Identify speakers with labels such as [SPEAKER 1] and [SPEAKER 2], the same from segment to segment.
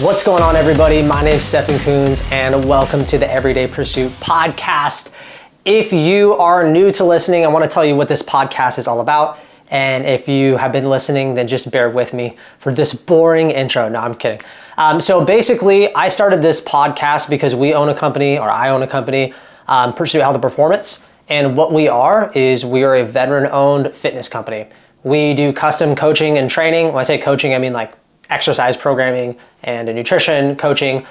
[SPEAKER 1] What's going on, everybody? My name is Stefan Coons, and welcome to the Everyday Pursuit podcast. If you are new to listening, I want to tell you what this podcast is all about. And if you have been listening, then just bear with me for this boring intro. No, I'm kidding. So basically, I started this podcast because we own a company, or I own a company, Pursuit Health and Performance. And what we are is we are a veteran-owned fitness company. We do custom coaching and training. When I say coaching, I mean like exercise programming and nutrition coaching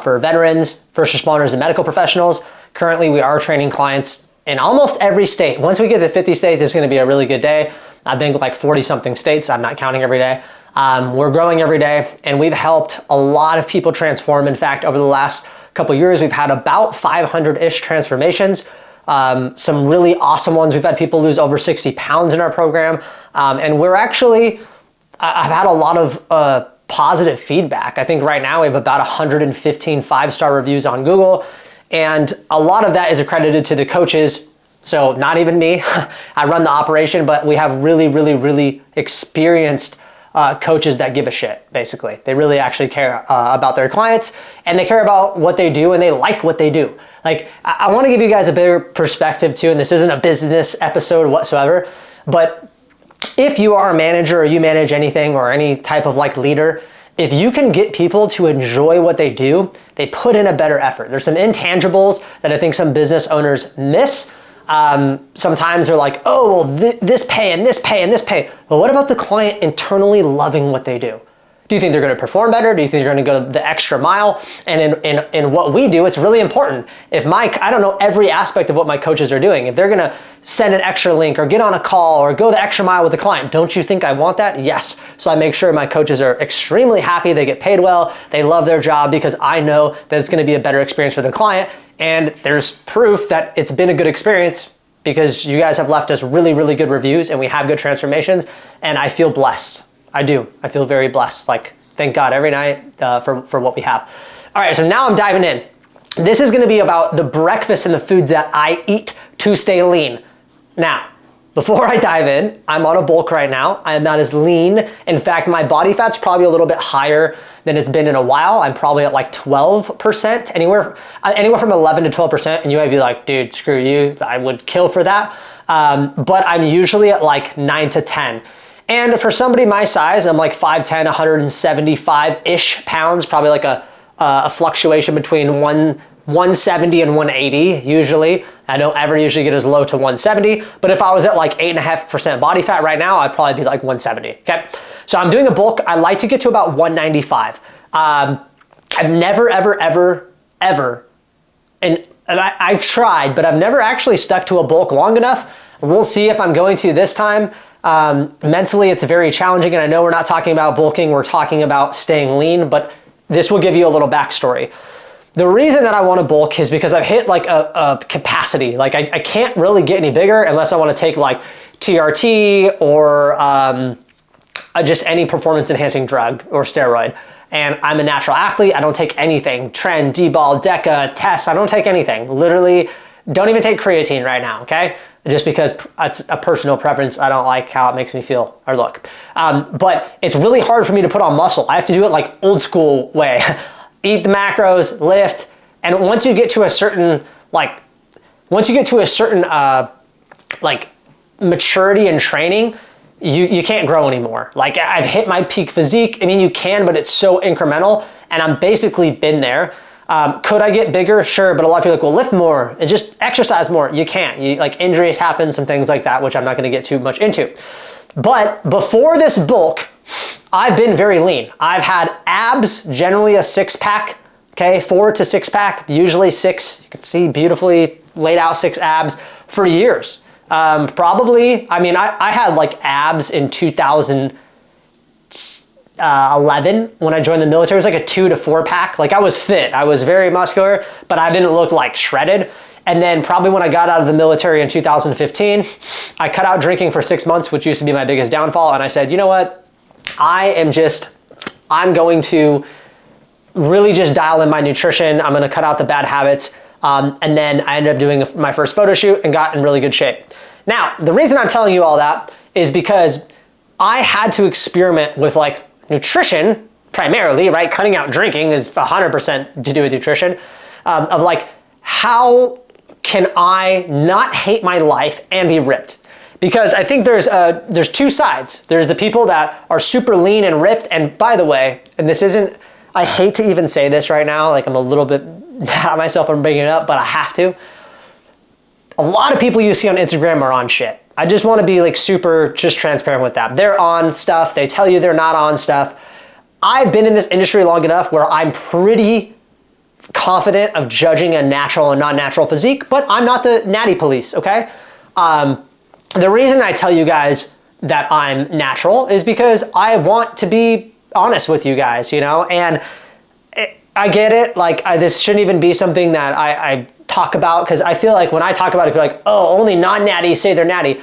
[SPEAKER 1] for veterans, first responders, and medical professionals. Currently, we are training clients in almost every state. Once we get to 50 states, it's gonna be a really good day. I've been to like 40 something states. I'm not counting every day. We're growing every day, and we've helped a lot of people transform. In fact, over the last couple of years, we've had about 500-ish transformations. Some really awesome ones. We've had people lose over 60 pounds in our program. And we're actually, I've had a lot of positive feedback. I think right now we have about 115 5-star reviews on Google. And a lot of that is accredited to the coaches. So not even me, I run the operation, but we have really experienced coaches that give a shit, basically. They really actually care about their clients, and they care about what they do, and they like what they do. Like, I wanna give you guys a bigger perspective too, and this isn't a business episode whatsoever, but if you are a manager or you manage anything or any type of like leader, if you can get people to enjoy what they do, they put in a better effort. There's some intangibles that I think some business owners miss. Sometimes they're like, oh, well, this pay and this pay and this pay. But what about the client internally loving what they do? Do you think they're gonna perform better? Do you think they're gonna go the extra mile? And in what we do, it's really important. If I don't know every aspect of what my coaches are doing. If they're gonna send an extra link or get on a call or go the extra mile with the client, don't you think I want that? Yes. So I make sure my coaches are extremely happy, they get paid well, they love their job, because I know that it's gonna be a better experience for the client. And there's proof that it's been a good experience because you guys have left us really good reviews, and we have good transformations, and I feel blessed. I do. I feel very blessed. Like, thank God every night for what we have. All right, so now I'm diving in. This is gonna be about the breakfast and the foods that I eat to stay lean. Now, before I dive in, I'm on a bulk right now. I am not as lean. In fact, my body fat's probably a little bit higher than it's been in a while. I'm probably at like 12%, anywhere from 11 to 12%. And you might be like, dude, screw you. I would kill for that. But I'm usually at like 9 to 10. And for somebody my size, I'm like 5'10", 175-ish pounds, probably like a fluctuation between 170 and 180 usually. I don't ever usually get as low to 170, but if I was at like 8.5% body fat right now, I'd probably be like 170, okay? So I'm doing a bulk. I like to get to about 195. I've never, ever, and I've tried, but I've never actually stuck to a bulk long enough. We'll see if I'm going to this time. Mentally, it's very challenging, and I know we're not talking about bulking, we're talking about staying lean, but this will give you a little backstory. The reason that I want to bulk is because I've hit like a capacity. Like I can't really get any bigger unless I want to take like TRT or just any performance enhancing drug or steroid. And I'm a natural athlete. I don't take anything. Tren, D-ball, DECA, test. I don't take anything. Literally, don't even take creatine right now, okay? Just because it's a personal preference. I don't like how it makes me feel or look. But it's really hard for me to put on muscle. I have to do it like old school way. Eat the macros, lift, and once you get to a certain maturity and training, you can't grow anymore. Like, I've hit my peak physique. I mean, you can, but it's so incremental, and I'm basically been there. Could I get bigger? Sure, but a lot of people are like, well, lift more and just exercise more. You can't. Like, injuries happen, some things like that, which I'm not gonna get too much into. But before this bulk, I've been very lean. I've had abs, generally a 6-pack, okay, 4 to 6-pack, usually 6. You can see beautifully laid out 6 abs for years. Probably, I mean, I had like abs in 2011 when I joined the military. It was like a 2 to 4-pack. Like, I was fit. I was very muscular, but I didn't look like shredded. And then probably when I got out of the military in 2015, I cut out drinking for 6 months, which used to be my biggest downfall. And I said, you know what? I'm going to really just dial in my nutrition. I'm gonna cut out the bad habits. And then I ended up doing my first photo shoot and got in really good shape. Now, the reason I'm telling you all that is because I had to experiment with like nutrition primarily, right? Cutting out drinking is 100% to do with nutrition, of like, how can I not hate my life and be ripped? Because I think there's two sides. There's the people that are super lean and ripped, and by the way, and this isn't, I hate to even say this right now, like I'm a little bit mad at myself for bringing it up, but I have to. A lot of people you see on Instagram are on shit. I just want to be like super just transparent with that. They're on stuff, they tell you they're not on stuff. I've been in this industry long enough where I'm pretty confident of judging a natural and non-natural physique, but I'm not the natty police, okay? The reason I tell you guys that I'm natural is because I want to be honest with you guys, you know? And I get it, like this shouldn't even be something that I talk about, because I feel like when I talk about it, people are like, oh, only non-natties say they're natty.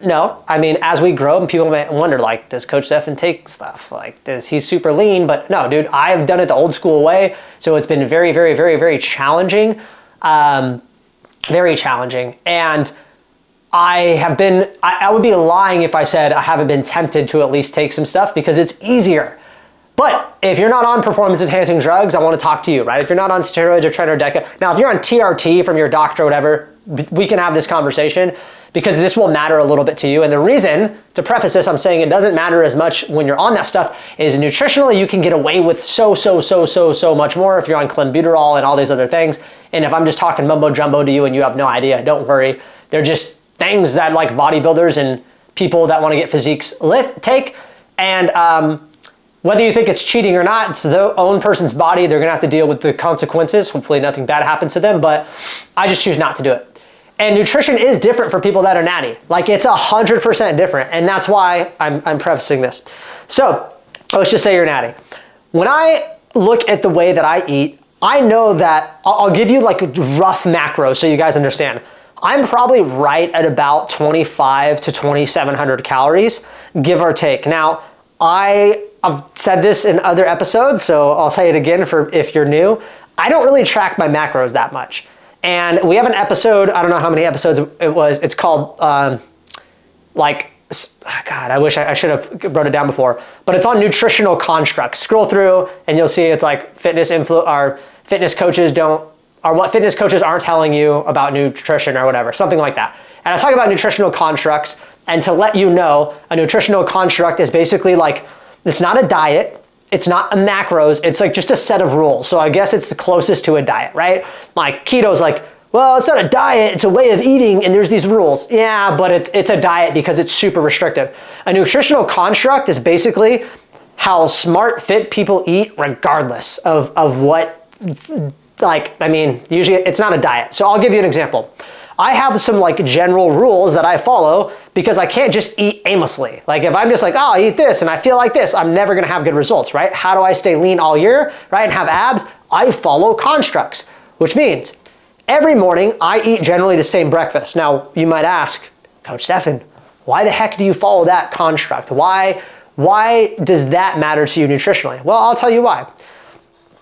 [SPEAKER 1] No, I mean, as we grow, and people might wonder, like, does Coach Stefan take stuff? Like, he's super lean? But no, dude, I've done it the old school way. So it's been very, very, very, very challenging. Very challenging. And I would be lying if I said I haven't been tempted to at least take some stuff, because it's easier. But if you're not on performance enhancing drugs, I want to talk to you, right? If you're not on steroids or tren or deca, now if you're on TRT from your doctor or whatever, we can have this conversation, because this will matter a little bit to you. And the reason, to preface this, I'm saying it doesn't matter as much when you're on that stuff, is nutritionally you can get away with so much more if you're on clenbuterol and all these other things. And if I'm just talking mumbo jumbo to you and you have no idea, don't worry. They're just things that like bodybuilders and people that want to get physiques take. And whether you think it's cheating or not, it's their own person's body. They're gonna have to deal with the consequences. Hopefully nothing bad happens to them, but I just choose not to do it. And nutrition is different for people that are natty. Like, it's 100% different. And that's why I'm prefacing this. So let's just say you're natty. When I look at the way that I eat, I know that I'll give you like rough macros so you guys understand. I'm probably right at about 25 to 2,700 calories, give or take. Now, I've said this in other episodes, so I'll say it again for if you're new. I don't really track my macros that much. And we have an episode, I don't know how many episodes it was, it's called, God, I wish I should have wrote it down before, but it's on nutritional constructs. Scroll through and you'll see it's like fitness coaches what fitness coaches aren't telling you about nutrition or whatever, something like that. And I talk about nutritional constructs, and to let you know, a nutritional construct is basically like, it's not a diet, it's not a macros, it's like just a set of rules. So I guess it's the closest to a diet, right? Like keto's like, well, it's not a diet, it's a way of eating and there's these rules. Yeah, but it's a diet because it's super restrictive. A nutritional construct is basically how smart, fit people eat regardless of what, usually it's not a diet. So I'll give you an example. I have some like general rules that I follow because I can't just eat aimlessly. Like if I'm just like, oh, I eat this and I feel like this, I'm never gonna have good results, right? How do I stay lean all year, right, and have abs? I follow constructs, which means every morning I eat generally the same breakfast. Now you might ask, Coach Stefan, why the heck do you follow that construct? Why does that matter to you nutritionally? Well, I'll tell you why.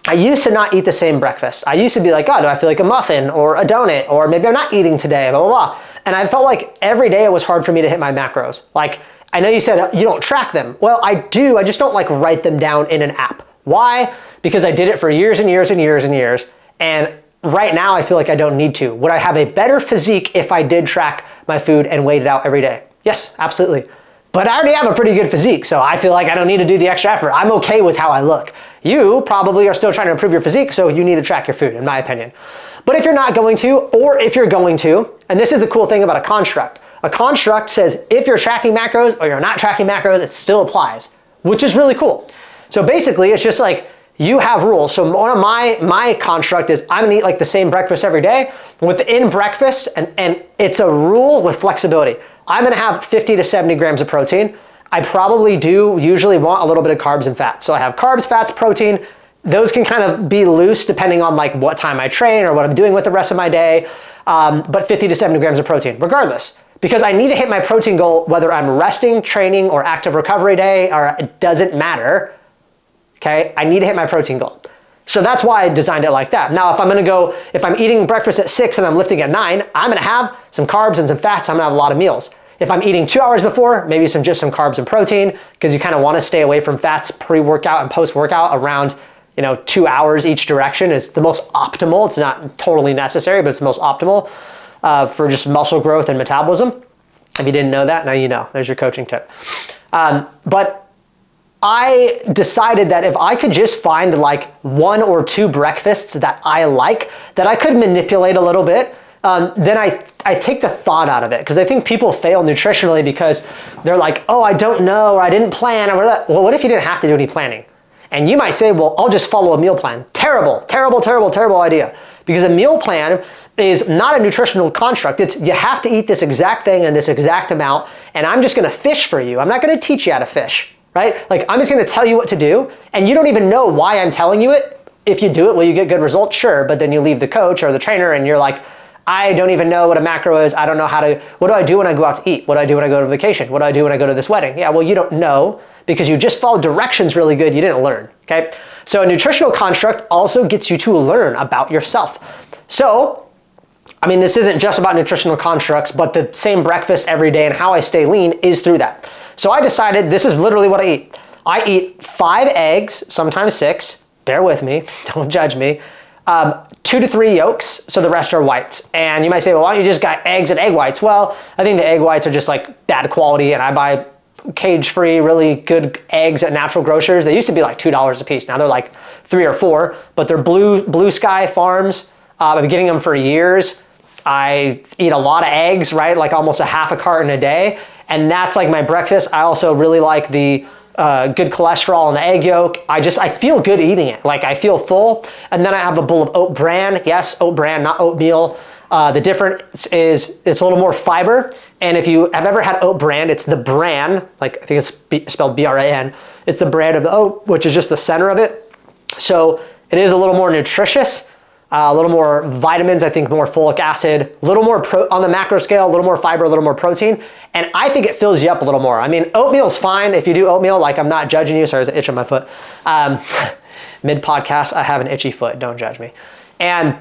[SPEAKER 1] I used to not eat the same breakfast. I used to be like, oh, do I feel like a muffin or a donut, or maybe I'm not eating today, blah, blah, blah. And I felt like every day it was hard for me to hit my macros. Like, I know you said you don't track them. Well, I do, I just don't like write them down in an app. Why? Because I did it for years and years and years and years. And right now I feel like I don't need to. Would I have a better physique if I did track my food and weighed it out every day? Yes, absolutely. But I already have a pretty good physique, so I feel like I don't need to do the extra effort. I'm okay with how I look. You probably are still trying to improve your physique, so you need to track your food, in my opinion. But if you're not going to, or if you're going to, and this is the cool thing about a construct says if you're tracking macros or you're not tracking macros, it still applies, which is really cool. So basically, it's just like you have rules. So one of my construct is I'm gonna eat like the same breakfast every day. Within breakfast, and it's a rule with flexibility. I'm gonna have 50 to 70 grams of protein. I probably do usually want a little bit of carbs and fats. So I have carbs, fats, protein. Those can kind of be loose depending on like what time I train or what I'm doing with the rest of my day. But 50 to 70 grams of protein, regardless. Because I need to hit my protein goal whether I'm resting, training, or active recovery day, or it doesn't matter. Okay, I need to hit my protein goal. So that's why I designed it like that. Now, if I'm eating breakfast at 6 and I'm lifting at 9, I'm gonna have some carbs and some fats, I'm gonna have a lot of meals. If I'm eating 2 hours before, maybe just some carbs and protein, because you kind of want to stay away from fats pre-workout and post-workout around 2 hours each direction is the most optimal. It's not totally necessary, but it's the most optimal for just muscle growth and metabolism. If you didn't know that, now you know. There's your coaching tip. But I decided that if I could just find like 1 or 2 breakfasts that I like, that I could manipulate a little bit, then I take the thought out of it. Because I think people fail nutritionally because they're like, oh, I don't know, or I didn't plan, or whatever. Well, what if you didn't have to do any planning? And you might say, well, I'll just follow a meal plan. Terrible, terrible, terrible, terrible idea. Because a meal plan is not a nutritional construct. It's you have to eat this exact thing and this exact amount, and I'm just gonna fish for you. I'm not gonna teach you how to fish, right? Like, I'm just gonna tell you what to do, and you don't even know why I'm telling you it. If you do it, will you get good results? Sure, but then you leave the coach or the trainer and you're like, I don't even know what a macro is. I don't know what do I do when I go out to eat? What do I do when I go to vacation? What do I do when I go to this wedding? Yeah, well, you don't know because you just followed directions really good, you didn't learn, okay? So a nutritional construct also gets you to learn about yourself. So, I mean, this isn't just about nutritional constructs, but the same breakfast every day and how I stay lean is through that. So I decided this is literally what I eat. I eat 5 eggs, sometimes 6, bear with me, don't judge me, 2 to 3 yolks, so the rest are whites. And you might say, well, why don't you just got eggs and egg whites? Well, I think the egg whites are just like bad quality, and I buy cage-free, really good eggs at natural grocers. They used to be like $2 a piece. Now they're like 3 or 4, but they're Blue Sky Farms. I've been getting them for years. I eat a lot of eggs, right? Like almost a half a carton a day. And that's like my breakfast. I also really like the good cholesterol in the egg yolk. I feel good eating it. Like I feel full. And then I have a bowl of oat bran. Yes, oat bran, not oatmeal. The difference is it's a little more fiber. And if you have ever had oat bran, it's the bran, like I think it's spelled B-R-A-N. It's the bran of the oat, which is just the center of it. So it is a little more nutritious, a little more vitamins, I think more folic acid, a little more on the macro scale, a little more fiber, a little more protein. And I think it fills you up a little more. I mean, oatmeal's fine if you do oatmeal, like I'm not judging you. Sorry, there's an itch on my foot. Mid-podcast, I have an itchy foot, don't judge me. And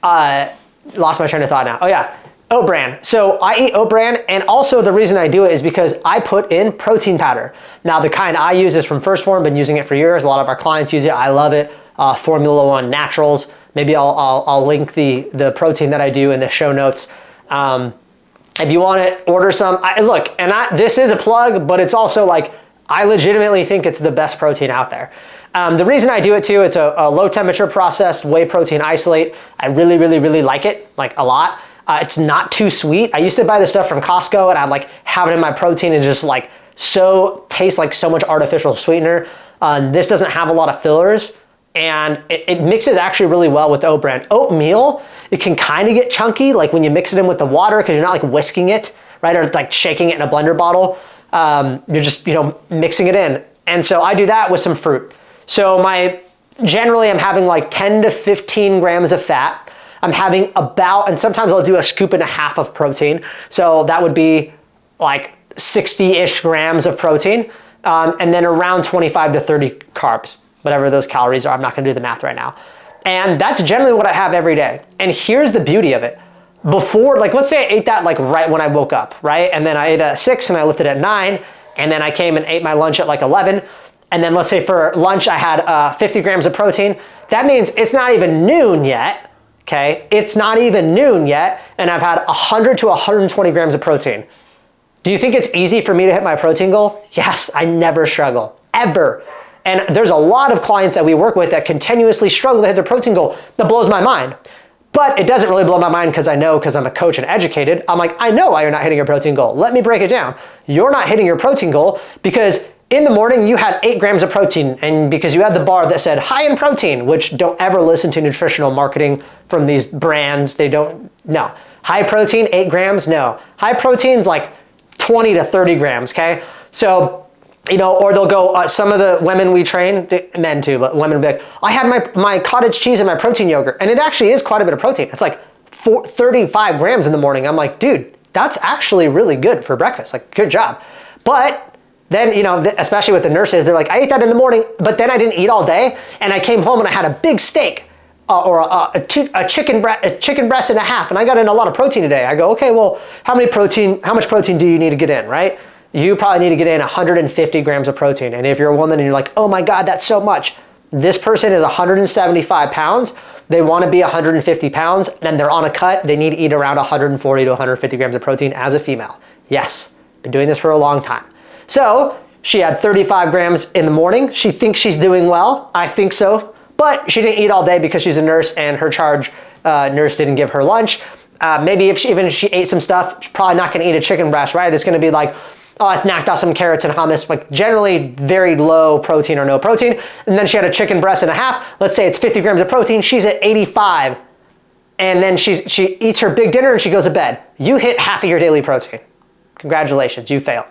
[SPEAKER 1] lost my train of thought now. Oh yeah, oat bran. So I eat oat bran, and also the reason I do it is because I put in protein powder. Now the kind I use is from First Form, been using it for years. A lot of our clients use it, I love it. Formula One Naturals. Maybe I'll link the protein that I do in the show notes. If you want to order some, this is a plug, but it's also like, I legitimately think it's the best protein out there. The reason I do it too, it's a low temperature processed whey protein isolate. I really, really, really like it, like a lot. It's not too sweet. I used to buy this stuff from Costco and I'd like have it in my protein and just like tastes like so much artificial sweetener. This doesn't have a lot of fillers, and it mixes actually really well with the oat bran. Oatmeal, it can kind of get chunky, like when you mix it in with the water, because you're not like whisking it, right? Or like shaking it in a blender bottle. You're just, mixing it in. And so I do that with some fruit. So generally I'm having like 10 to 15 grams of fat. I'm having and sometimes I'll do a scoop and a half of protein. So that would be like 60-ish grams of protein. And then around 25 to 30 carbs, whatever those calories are. I'm not gonna do the math right now. And that's generally what I have every day. And here's the beauty of it. Before, like let's say I ate that like right when I woke up, right? And then I ate at 6 and I lifted at 9, and then I came and ate my lunch at like 11. And then let's say for lunch I had 50 grams of protein. That means it's not even noon yet, okay? It's not even noon yet, and I've had 100 to 120 grams of protein. Do you think it's easy for me to hit my protein goal? Yes, I never struggle, ever. And there's a lot of clients that we work with that continuously struggle to hit their protein goal. That blows my mind. But it doesn't really blow my mind because I'm a coach and educated. I'm like, I know why you're not hitting your protein goal. Let me break it down. You're not hitting your protein goal because in the morning you had 8 grams of protein, and because you had the bar that said high in protein, which don't ever listen to nutritional marketing from these brands. No. High protein, 8 grams, no. High protein's like 20 to 30 grams, okay? So, or they'll go, some of the women we train, men too, but women will be like, I had my cottage cheese and my protein yogurt. And it actually is quite a bit of protein. It's like 35 grams in the morning. I'm like, dude, that's actually really good for breakfast. Like, good job. But then, especially with the nurses, they're like, I ate that in the morning, but then I didn't eat all day. And I came home and I had a big steak. a chicken breast and a half, and I got in a lot of protein today. I go, okay, well, how much protein do you need to get in, right? You probably need to get in 150 grams of protein. And if you're a woman and you're like, oh my God, that's so much. This person is 175 pounds. They want to be 150 pounds, and they're on a cut. They need to eat around 140 to 150 grams of protein as a female. Yes, been doing this for a long time. So she had 35 grams in the morning. She thinks she's doing well. I think so. But she didn't eat all day because she's a nurse and her charge nurse didn't give her lunch. Maybe even if she ate some stuff, she's probably not going to eat a chicken breast, right? It's going to be like, oh, I snacked off some carrots and hummus, like generally very low protein or no protein. And then she had a chicken breast and a half. Let's say it's 50 grams of protein. She's at 85. And then she eats her big dinner and she goes to bed. You hit half of your daily protein. Congratulations, you failed.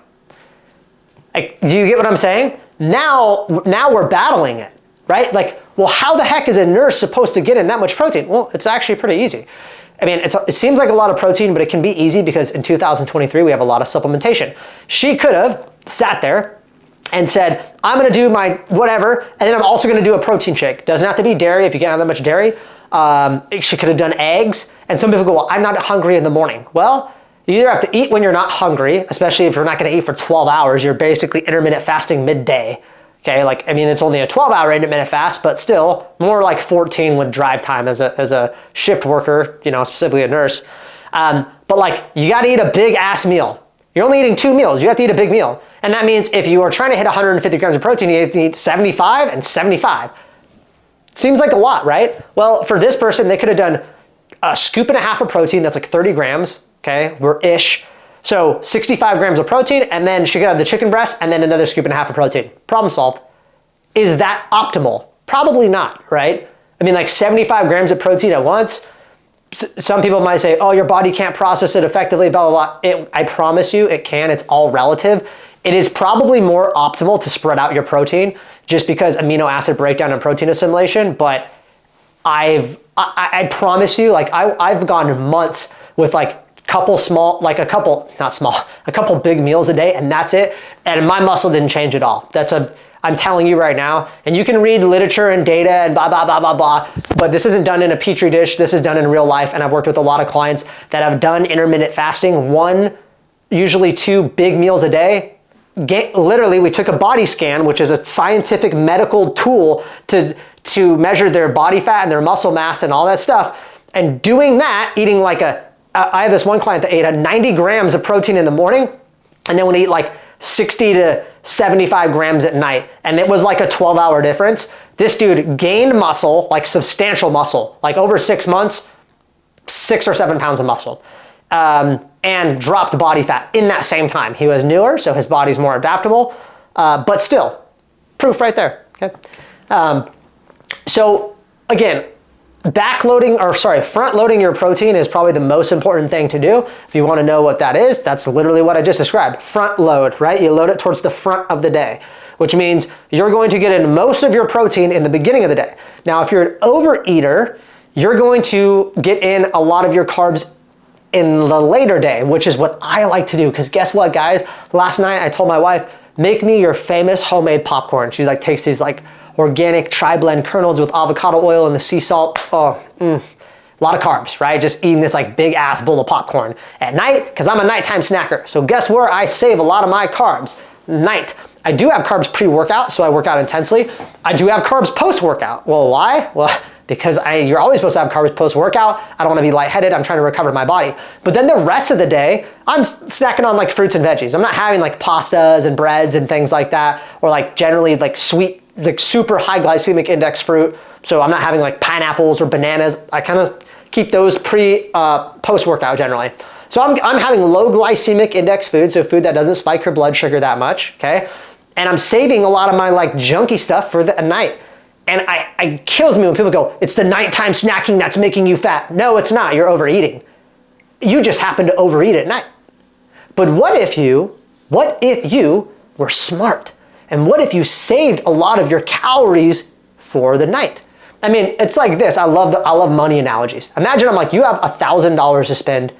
[SPEAKER 1] Like, do you get what I'm saying? Now we're battling it, right? Like, well, how the heck is a nurse supposed to get in that much protein? Well, it's actually pretty easy. I mean, it seems like a lot of protein, but it can be easy because in 2023, we have a lot of supplementation. She could have sat there and said, I'm gonna do my whatever, and then I'm also gonna do a protein shake. Doesn't have to be dairy if you can't have that much dairy. She could have done eggs. And some people go, well, I'm not hungry in the morning. Well, you either have to eat when you're not hungry, especially if you're not gonna eat for 12 hours, you're basically intermittent fasting midday. Okay, like, I mean, it's only a 12-hour intermittent fast, but still more like 14 with drive time as a shift worker, you know, specifically a nurse. But like, you gotta eat a big ass meal. You're only eating 2 meals. You have to eat a big meal. And that means if you are trying to hit 150 grams of protein, you have to eat 75 and 75. Seems like a lot, right? Well, for this person, they could have done a scoop and a half of protein. That's like 30 grams, okay, we're ish. So 65 grams of protein, and then she could have the chicken breast and then another scoop and a half of protein. Problem solved. Is that optimal? Probably not, right? I mean, like 75 grams of protein at once. Some people might say, oh, your body can't process it effectively, blah, blah, blah. I promise you it can. It's all relative. It is probably more optimal to spread out your protein just because amino acid breakdown and protein assimilation. But I promise you, like I've gone months with like a couple big meals a day, and that's it. And my muscle didn't change at all. I'm telling you right now, and you can read literature and data and blah, blah, blah, blah, blah, but this isn't done in a petri dish. This is done in real life. And I've worked with a lot of clients that have done intermittent fasting, 1, usually 2 big meals a day. Literally, we took a body scan, which is a scientific medical tool to measure their body fat and their muscle mass and all that stuff. And doing that, eating like I have this one client that ate 90 grams of protein in the morning and then would eat like 60 to 75 grams at night. And it was like a 12-hour difference. This dude gained muscle, like substantial muscle, like over 6 months, 6 or 7 pounds of muscle, and dropped body fat in that same time. He was newer, so his body's more adaptable, but still, proof right there, okay? So again, front loading your protein is probably the most important thing to do. If you want to know what that is, that's literally what I just described. Front load, right? You load it towards the front of the day, which means you're going to get in most of your protein in the beginning of the day. Now, if you're an overeater, you're going to get in a lot of your carbs in the later day, which is what I like to do. Because guess what, guys? Last night I told my wife, make me your famous homemade popcorn. She like takes these like organic tri-blend kernels with avocado oil and the sea salt. A lot of carbs, right? Just eating this like big ass bowl of popcorn at night because I'm a nighttime snacker. So guess where I save a lot of my carbs? Night. I do have carbs pre-workout, so I work out intensely. I do have carbs post-workout. Well, why? Well, because you're always supposed to have carbs post-workout. I don't want to be lightheaded. I'm trying to recover my body. But then the rest of the day, I'm snacking on like fruits and veggies. I'm not having like pastas and breads and things like that, or like generally like sweet, like super high glycemic index fruit. So I'm not having like pineapples or bananas. I kind of keep those post-workout generally. So I'm having low glycemic index food, so food that doesn't spike your blood sugar that much, okay? And I'm saving a lot of my like junky stuff for the night. And it kills me when people go, it's the nighttime snacking that's making you fat. No, it's not, you're overeating. You just happen to overeat at night. But what if you were smart? And what if you saved a lot of your calories for the night? I mean, it's like this, I love money analogies. Imagine you have $1,000 to spend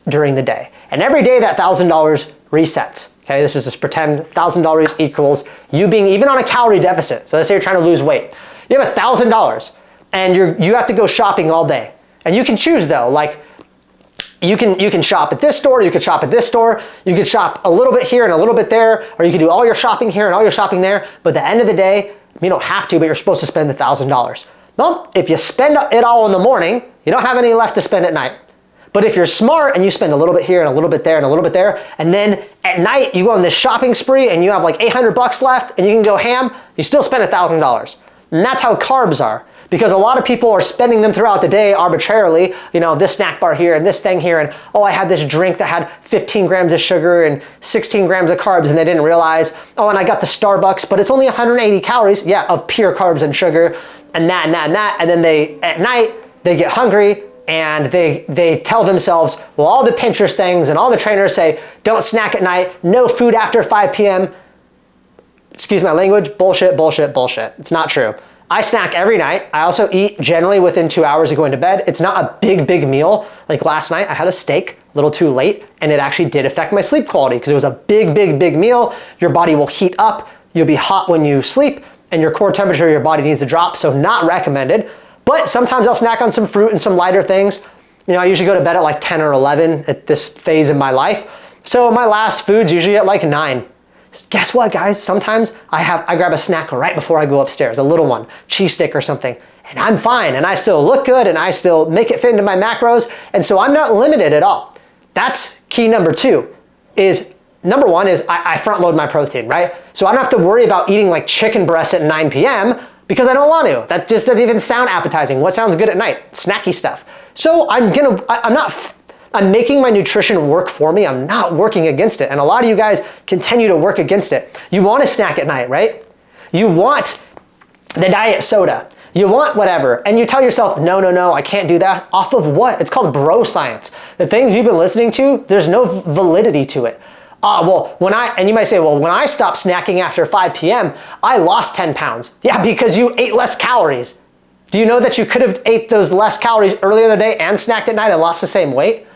[SPEAKER 1] during the day. And every day that $1,000 resets. Okay, this is just pretend $1,000 equals you being even on a calorie deficit. So let's say you're trying to lose weight. You have $1,000. and you have to go shopping all day. And you can choose though, like you can shop at this store, you can shop at this store, you can shop a little bit here and a little bit there, or you can do all your shopping here and all your shopping there. But at the end of the day, you don't have to, but you're supposed to spend $1,000. Well, if you spend it all in the morning, you don't have any left to spend at night. But if you're smart and you spend a little bit here and a little bit there and a little bit there, and then at night you go on this shopping spree and you have like $800 left and you can go ham, you still spend $1,000. And that's how carbs are. Because a lot of people are spending them throughout the day arbitrarily, you know, this snack bar here and this thing here, and oh, I had this drink that had 15 grams of sugar and 16 grams of carbs, and they didn't realize, oh, and I got the Starbucks, but it's only 180 calories, yeah, of pure carbs and sugar, and that, and that, and that, and then at night, they get hungry, and they tell themselves, well, all the Pinterest things and all the trainers say, don't snack at night, no food after 5 p.m., excuse my language, bullshit, bullshit, bullshit. It's not true. I snack every night. I also eat generally within 2 hours of going to bed. It's not a big meal. Like last night, I had a steak a little too late, and it actually did affect my sleep quality because it was a big meal. Your body will heat up. You'll be hot when you sleep, and your core temperature of your body needs to drop, so not recommended. But sometimes I'll snack on some fruit and some lighter things. You know, I usually go to bed at like 10 or 11 at this phase in my life. So my last food's usually at like 9. Guess what, guys? Sometimes I grab a snack right before I go upstairs, a little one, cheese stick or something, and I'm fine, and I still look good, and I still make it fit into my macros, and so I'm not limited at all. That's key number 2. Number 1 is I front load my protein, right? So I don't have to worry about eating like chicken breast at 9 p.m. because I don't want to. That just doesn't even sound appetizing. What sounds good at night? Snacky stuff. So I'm making my nutrition work for me. I'm not working against it. And a lot of you guys continue to work against it. You want to snack at night, right? You want the diet soda. You want whatever. And you tell yourself, no, I can't do that. Off of what? It's called bro science. The things you've been listening to, there's no validity to it. And you might say, well, when I stopped snacking after 5 p.m., I lost 10 pounds. Yeah, because you ate less calories. Do you know that you could have ate those less calories earlier in the day and snacked at night and lost the same weight?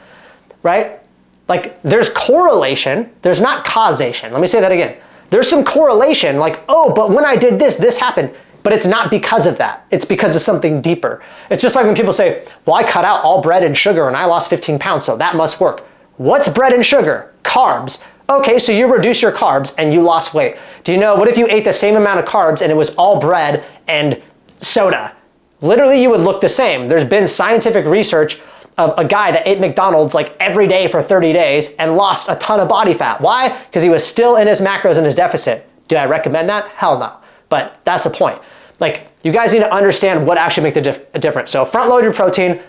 [SPEAKER 1] Right? Like there's correlation, there's not causation. Let me say that again. There's some correlation like, oh, but when I did this happened. But it's not because of that. It's because of something deeper. It's just like when people say, well, I cut out all bread and sugar and I lost 15 pounds, so that must work. What's bread and sugar? Carbs. Okay, so you reduce your carbs and you lost weight. Do you know, what if you ate the same amount of carbs and it was all bread and soda? Literally, you would look the same. There's been scientific research of a guy that ate McDonald's like every day for 30 days and lost a ton of body fat. Why? Because he was still in his macros and his deficit. Do I recommend that? Hell no. But that's the point. Like, you guys need to understand what actually makes the difference. So front load your protein,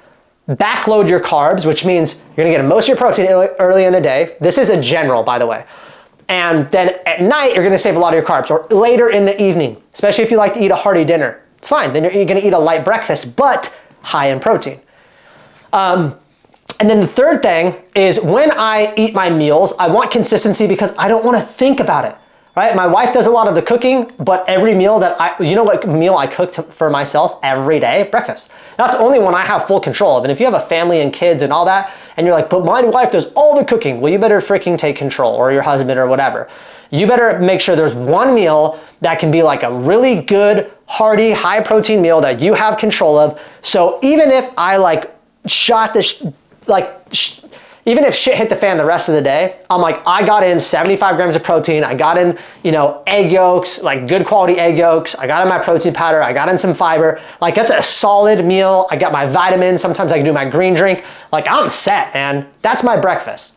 [SPEAKER 1] back load your carbs, which means you're gonna get most of your protein early in the day. This is a general, by the way. And then at night, you're gonna save a lot of your carbs, or later in the evening, especially if you like to eat a hearty dinner. It's fine, then you're gonna eat a light breakfast, but high in protein. And then the third thing is when I eat my meals, I want consistency because I don't want to think about it, right? My wife does a lot of the cooking, but every meal you know what meal I cook for myself every day? Breakfast. That's the only one I have full control of. And if you have a family and kids and all that, and you're like, but my wife does all the cooking, well, you better freaking take control, or your husband or whatever. You better make sure there's one meal that can be like a really good, hearty, high protein meal that you have control of. So even if I even if shit hit the fan the rest of the day, I'm like, I got in 75 grams of protein. I got in, egg yolks, like good quality egg yolks. I got in my protein powder. I got in some fiber. Like that's a solid meal. I got my vitamins. Sometimes I can do my green drink. Like I'm set, man. That's my breakfast.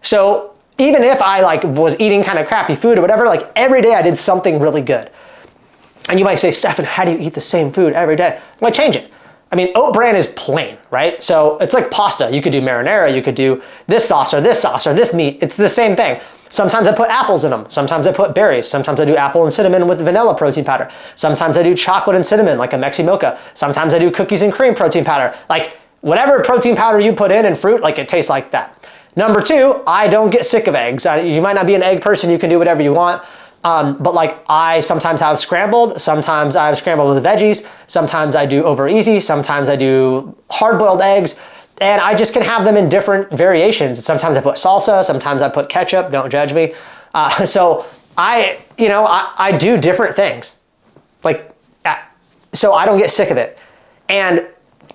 [SPEAKER 1] So even if I was eating kind of crappy food or whatever, like every day I did something really good. And you might say, Stefan, how do you eat the same food every day? Well, I change it. I mean, oat bran is plain, right? So it's like pasta. You could do marinara, you could do this sauce or this meat. It's the same thing. Sometimes I put apples in them. Sometimes I put berries. Sometimes I do apple and cinnamon with vanilla protein powder. Sometimes I do chocolate and cinnamon like a Mexi Mocha. Sometimes I do cookies and cream protein powder. Like whatever protein powder you put in and fruit, like it tastes like that. Number 2, I don't get sick of eggs. You might not be an egg person. You can do whatever you want. But like I sometimes have scrambled, sometimes I have scrambled with veggies, sometimes I do over easy, sometimes I do hard-boiled eggs, and I just can have them in different variations. Sometimes I put salsa, sometimes I put ketchup, don't judge me. So I do different things. So I don't get sick of it. And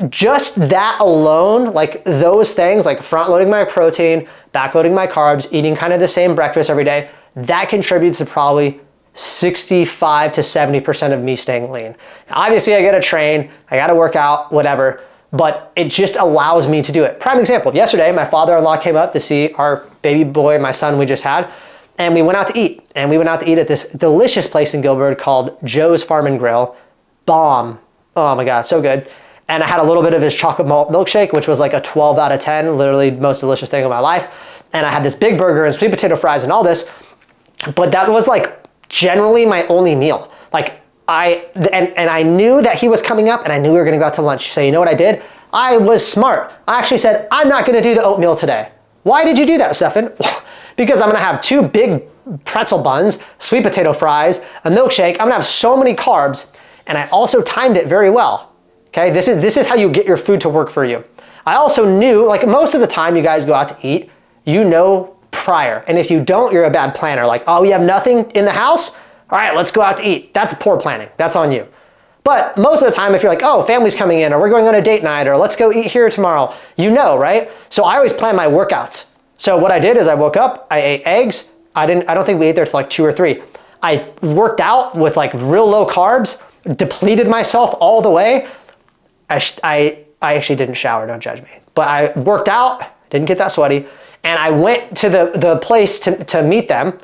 [SPEAKER 1] just that alone, like those things, like front loading my protein, back loading my carbs, eating kind of the same breakfast every day, that contributes to probably 65 to 70% of me staying lean. Now, obviously I gotta train, I gotta work out, whatever, but it just allows me to do it. Prime example, yesterday my father-in-law came up to see our baby boy, my son we just had, and we went out to eat. And we went out to eat at this delicious place in Gilbert called Joe's Farm and Grill. Bomb. Oh my God, so good. And I had a little bit of his chocolate malt milkshake, which was like a 12 out of 10, literally the most delicious thing of my life. And I had this big burger and sweet potato fries and all this, but that was like generally my only meal. Like I knew that he was coming up and I knew we were gonna go out to lunch. So you know what I did? I was smart. I actually said, I'm not gonna do the oatmeal today. Why did you do that, Stefan? Because I'm gonna have 2 big pretzel buns, sweet potato fries, a milkshake. I'm gonna have so many carbs, and I also timed it very well. Okay, this is how you get your food to work for you. I also knew, like most of the time you guys go out to eat, you know prior. And if you don't, you're a bad planner. Like, oh, we have nothing in the house? All right, let's go out to eat. That's poor planning. That's on you. But most of the time, if you're like, oh, family's coming in, or we're going on a date night, or let's go eat here tomorrow, you know, right? So I always plan my workouts. So what I did is I woke up, I ate eggs. I don't think we ate there till like 2 or 3. I worked out with like real low carbs, depleted myself all the way. I actually didn't shower, don't judge me. But I worked out, didn't get that sweaty, and I went to the place to meet them,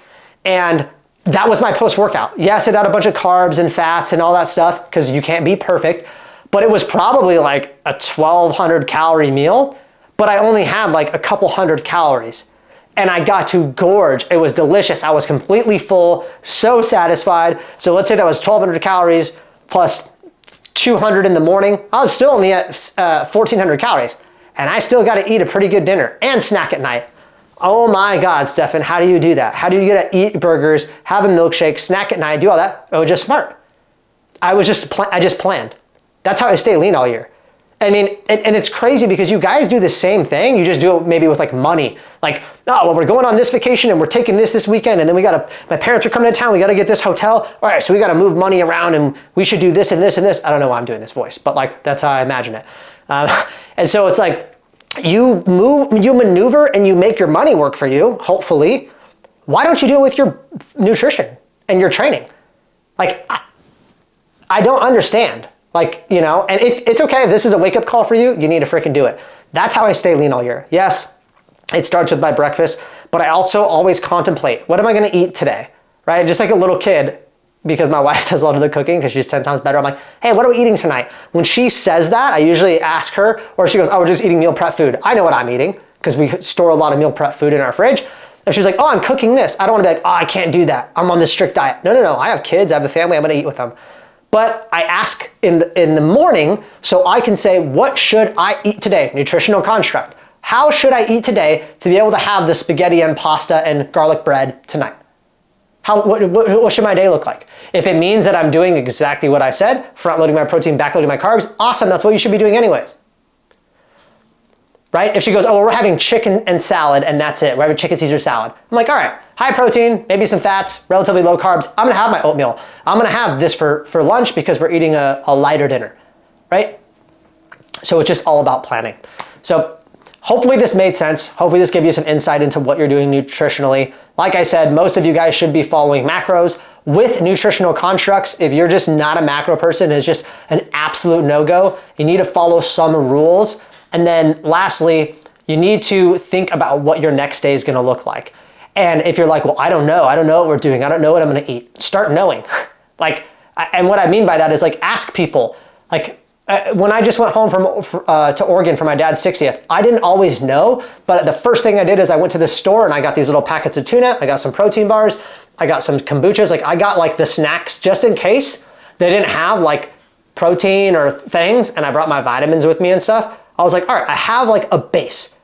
[SPEAKER 1] and that was my post-workout. Yes, it had a bunch of carbs and fats and all that stuff, because you can't be perfect, but it was probably like a 1,200 calorie meal, but I only had like a couple hundred calories. And I got to gorge. It was delicious. I was completely full, so satisfied. So let's say that was 1,200 calories plus 200 in the morning. I was still only at 1,400 calories. And I still got to eat a pretty good dinner and snack at night. Oh my God, Stefan, how do you do that? How do you get to eat burgers, have a milkshake, snack at night, do all that? It was just smart. I just planned. That's how I stay lean all year. I mean, and it's crazy because you guys do the same thing. You just do it maybe with like money. Like, oh, well, we're going on this vacation and we're taking this weekend, and then my parents are coming to town. We got to get this hotel. All right, so we got to move money around, and we should do this and this and this. I don't know why I'm doing this voice, but like that's how I imagine it. And so it's like you maneuver and you make your money work for you, hopefully. Why don't you do it with your nutrition and your training? Like, I don't understand. Like, you know, and if it's okay if this is a wake-up call for you, you need to freaking do it. That's how I stay lean all year. Yes, it starts with my breakfast, but I also always contemplate, what am I gonna eat today, right? Just like a little kid, because my wife does a lot of the cooking because she's 10 times better. I'm like, hey, what are we eating tonight? When she says that, I usually ask her, or she goes, oh, we're just eating meal prep food. I know what I'm eating because we store a lot of meal prep food in our fridge. And she's like, oh, I'm cooking this. I don't wanna be like, oh, I can't do that. I'm on this strict diet. No, I have kids, I have a family, I'm gonna eat with them. But I ask in the morning so I can say, what should I eat today? Nutritional construct. How should I eat today to be able to have the spaghetti and pasta and garlic bread tonight? What should my day look like? If it means that I'm doing exactly what I said, front loading my protein, back loading my carbs, awesome, that's what you should be doing anyways. Right? If she goes, oh, well, we're having chicken and salad and that's it. We're having chicken Caesar salad. I'm like, all right, high protein, maybe some fats, relatively low carbs. I'm gonna have my oatmeal. I'm gonna have this for lunch because we're eating a lighter dinner, right? So it's just all about planning. So hopefully this made sense. Hopefully this gave you some insight into what you're doing nutritionally. Like I said, most of you guys should be following macros with nutritional constructs. If you're just not a macro person, it's just an absolute no-go. You need to follow some rules. And then lastly, you need to think about what your next day is gonna look like. And if you're like, well, I don't know what we're doing. I don't know what I'm gonna eat. Start knowing. And what I mean by that is like, ask people. Like when I just went home to Oregon for my dad's 60th, I didn't always know, but the first thing I did is I went to the store and I got these little packets of tuna. I got some protein bars. I got some kombuchas. Like I got like the snacks just in case they didn't have like protein or things. And I brought my vitamins with me and stuff. I was like, all right, I have like a base.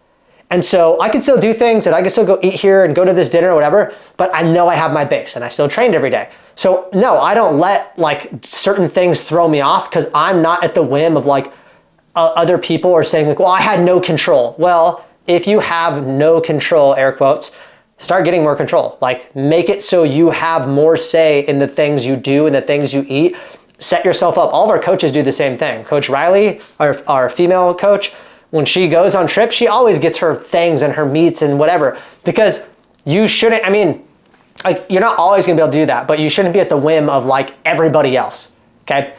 [SPEAKER 1] And so I can still do things and I can still go eat here and go to this dinner or whatever, but I know I have my base and I still trained every day. So no, I don't let like certain things throw me off because I'm not at the whim of like other people are saying like, well, I had no control. Well, if you have no control, air quotes, start getting more control. Like make it so you have more say in the things you do and the things you eat. set yourself up. All of our coaches do the same thing. Coach Riley, our female coach, when she goes on trips, she always gets her things and her meats and whatever, because you shouldn't, I mean, like, you're not always gonna be able to do that, but you shouldn't be at the whim of like everybody else, okay?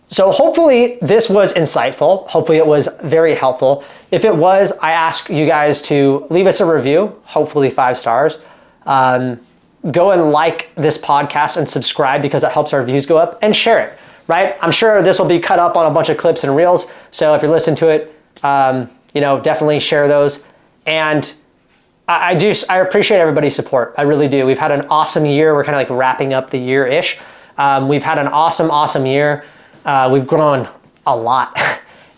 [SPEAKER 1] So hopefully this was insightful. Hopefully it was very helpful. If it was, I ask you guys to leave us a review, hopefully 5 stars. Go and like this podcast and subscribe, because that helps our views go up, and share it, right? I'm sure this will be cut up on a bunch of clips and reels. So if you're listening to it, definitely share those. And I appreciate everybody's support. I really do. We've had an awesome year. We're kind of like wrapping up the year-ish. We've had an awesome year. We've grown a lot.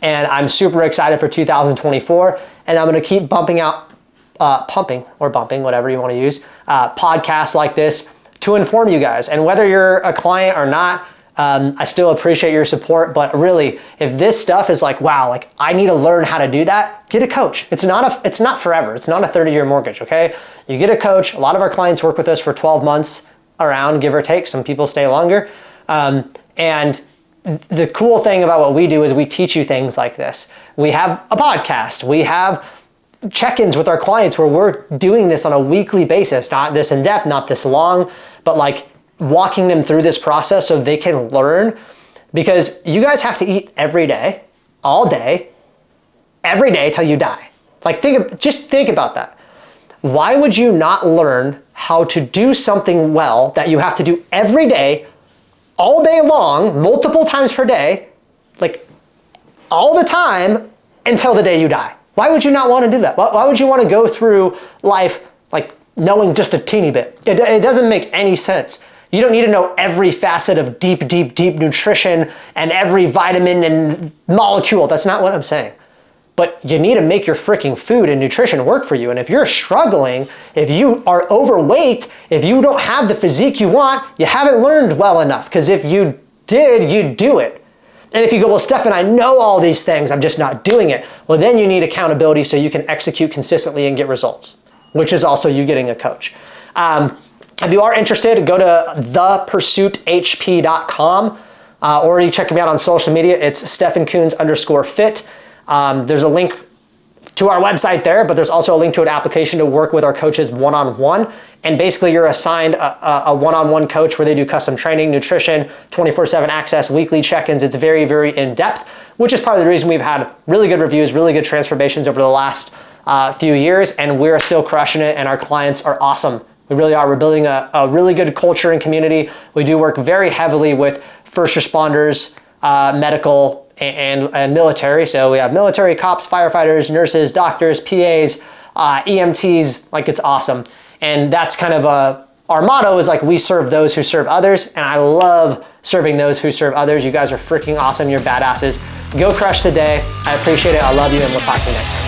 [SPEAKER 1] And I'm super excited for 2024. And I'm gonna keep bumping, whatever you wanna use, podcasts like this to inform you guys. And whether you're a client or not, I still appreciate your support, but really, if this stuff is like, wow, like I need to learn how to do that, get a coach. It's not forever. It's not a 30-year mortgage, okay? You get a coach. A lot of our clients work with us for 12 months around, give or take. Some people stay longer. And the cool thing about what we do is we teach you things like this. We have a podcast. We have check-ins with our clients where we're doing this on a weekly basis, not this in depth, not this long, but like walking them through this process so they can learn, because you guys have to eat every day, all day, every day till you die. Like just think about that. Why would you not learn how to do something well that you have to do every day, all day long, multiple times per day, like all the time until the day you die? Why would you not want to do that? Why would you want to go through life like knowing just a teeny bit? It doesn't make any sense. You don't need to know every facet of deep nutrition and every vitamin and molecule. That's not what I'm saying. But you need to make your freaking food and nutrition work for you. And if you're struggling, if you are overweight, if you don't have the physique you want, you haven't learned well enough. Because if you did, you'd do it. And if you go, well, Stefan, I know all these things, I'm just not doing it. Well, then you need accountability so you can execute consistently and get results, which is also you getting a coach. If you are interested, go to thepursuithp.com, or you check me out on social media. It's StefanKoons_fit. There's a link to our website there, but there's also a link to an application to work with our coaches one-on-one. And basically you're assigned a one-on-one coach where they do custom training, nutrition, 24/7 access, weekly check-ins. It's very, very in-depth, which is part of the reason we've had really good reviews, really good transformations over the last few years, and we're still crushing it, and our clients are awesome. We really are. We're building a really good culture and community. We do work very heavily with first responders, medical, and military. So we have military, cops, firefighters, nurses, doctors, PAs, EMTs, like it's awesome. And that's kind of our motto is like, we serve those who serve others. And I love serving those who serve others. You guys are freaking awesome. You're badasses. Go crush the day. I appreciate it. I love you, and we'll talk to you next time.